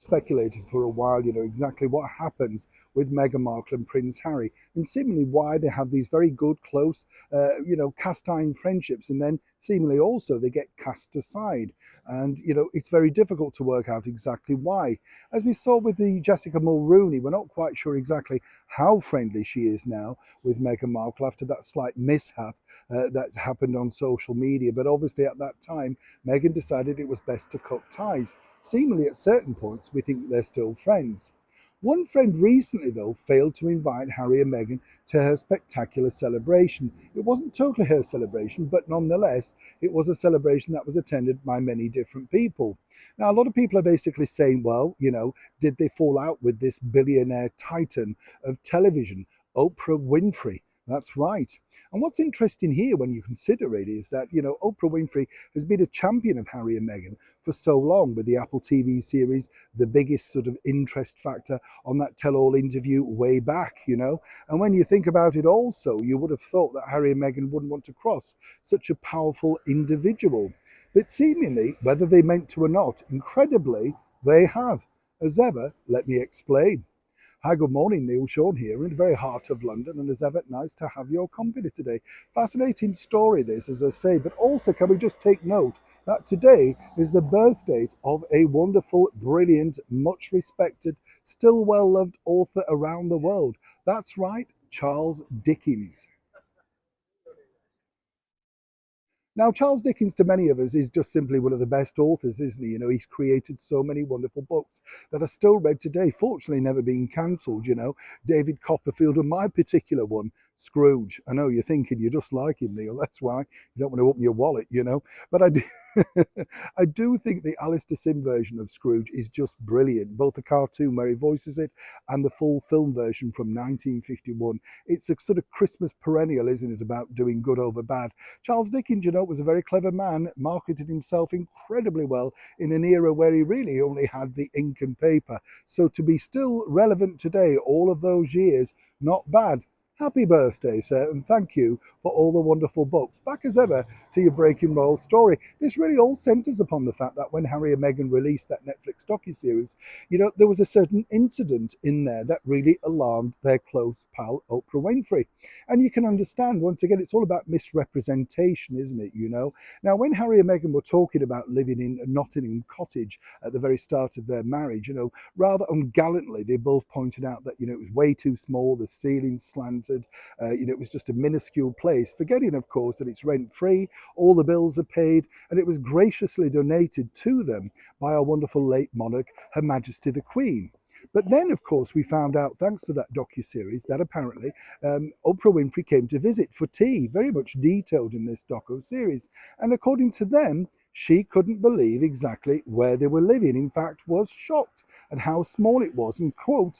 Speculated for a while, exactly what happens with Meghan Markle and Prince Harry, and seemingly why they have these very good, close, cast iron friendships, and then seemingly also they get cast aside. And, it's very difficult to work out exactly why. As we saw with the Jessica Mulroney, we're not quite sure exactly how friendly she is now with Meghan Markle after that slight mishap that happened on social media. But obviously at that time, Meghan decided it was best to cut ties. Seemingly at certain points, we think they're still friends. One friend recently, though, failed to invite Harry and Meghan to her spectacular celebration. It wasn't totally her celebration, but nonetheless, it was a celebration that was attended by many different people. Now, a lot of people are basically saying, well, did they fall out with this billionaire titan of television, Oprah Winfrey? That's right. And what's interesting here when you consider it is that, Oprah Winfrey has been a champion of Harry and Meghan for so long with the Apple TV series, the biggest sort of interest factor on that tell-all interview way back, And when you think about it also, you would have thought that Harry and Meghan wouldn't want to cross such a powerful individual. But seemingly, whether they meant to or not, incredibly, they have. As ever, let me explain. Hi, good morning, Neil Sean here in the very heart of London, and as ever, nice to have your company today. Fascinating story this, as I say, but also can we just take note that today is the birth date of a wonderful, brilliant, much respected, still well-loved author around the world. That's right, Charles Dickens. Now, Charles Dickens, to many of us, is just simply one of the best authors, isn't he? He's created so many wonderful books that are still read today, fortunately never being cancelled, David Copperfield and my particular one, Scrooge. I know you're thinking you're just like him, Neil. That's why you don't want to open your wallet. But I do, I do think the Alistair Sim version of Scrooge is just brilliant, both the cartoon where he voices it and the full film version from 1951. It's a sort of Christmas perennial, isn't it, about doing good over bad. Charles Dickens, was a very clever man, marketed himself incredibly well in an era where he really only had the ink and paper. So to be still relevant today, all of those years, not bad. Happy birthday, sir, and thank you for all the wonderful books. Back as ever to your Breaking Royal story. This really all centres upon the fact that when Harry and Meghan released that Netflix docuseries, there was a certain incident in there that really alarmed their close pal, Oprah Winfrey. And you can understand, once again, it's all about misrepresentation, isn't it, Now, when Harry and Meghan were talking about living in Nottingham Cottage at the very start of their marriage, rather ungallantly, they both pointed out that, it was way too small, the ceiling slanted, it was just a minuscule place, forgetting, of course, that it's rent-free, all the bills are paid, and it was graciously donated to them by our wonderful late monarch, Her Majesty the Queen. But then, of course, we found out, thanks to that docu-series, that apparently Oprah Winfrey came to visit for tea, very much detailed in this docu-series. And according to them, she couldn't believe exactly where they were living. In fact, was shocked at how small it was. And quote,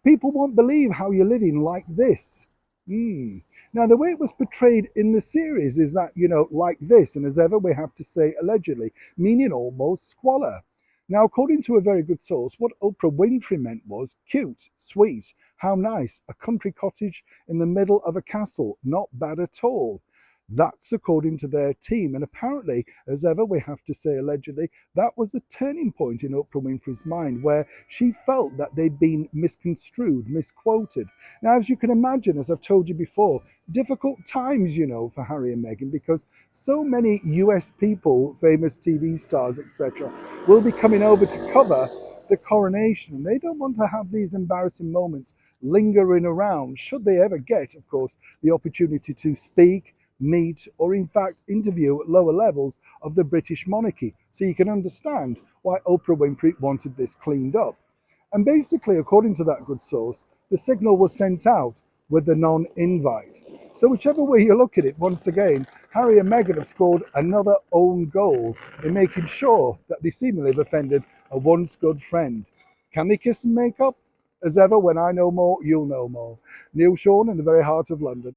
"People won't believe how you're living like this." Now, the way it was portrayed in the series is that, like this, and as ever, we have to say allegedly, meaning almost squalor. Now, according to a very good source, what Oprah Winfrey meant was cute, sweet, how nice, a country cottage in the middle of a castle, not bad at all. That's according to their team. And apparently, as ever, we have to say allegedly, that was the turning point in Oprah Winfrey's mind where she felt that they'd been misconstrued, misquoted. Now, as you can imagine, as I've told you before, difficult times, for Harry and Meghan, because so many US people, famous TV stars, etc., will be coming over to cover the coronation, and they don't want to have these embarrassing moments lingering around, should they ever get, of course, the opportunity to speak, meet, or in fact interview at lower levels of the British monarchy. So you can understand why Oprah Winfrey wanted this cleaned up. And basically, according to that good source, the signal was sent out with the non-invite. So whichever way you look at it, once again, Harry and Meghan have scored another own goal in making sure that they seemingly have offended a once good friend. Can they kiss and make up? As ever, when I know more, you'll know more. Neil Sean in the very heart of London.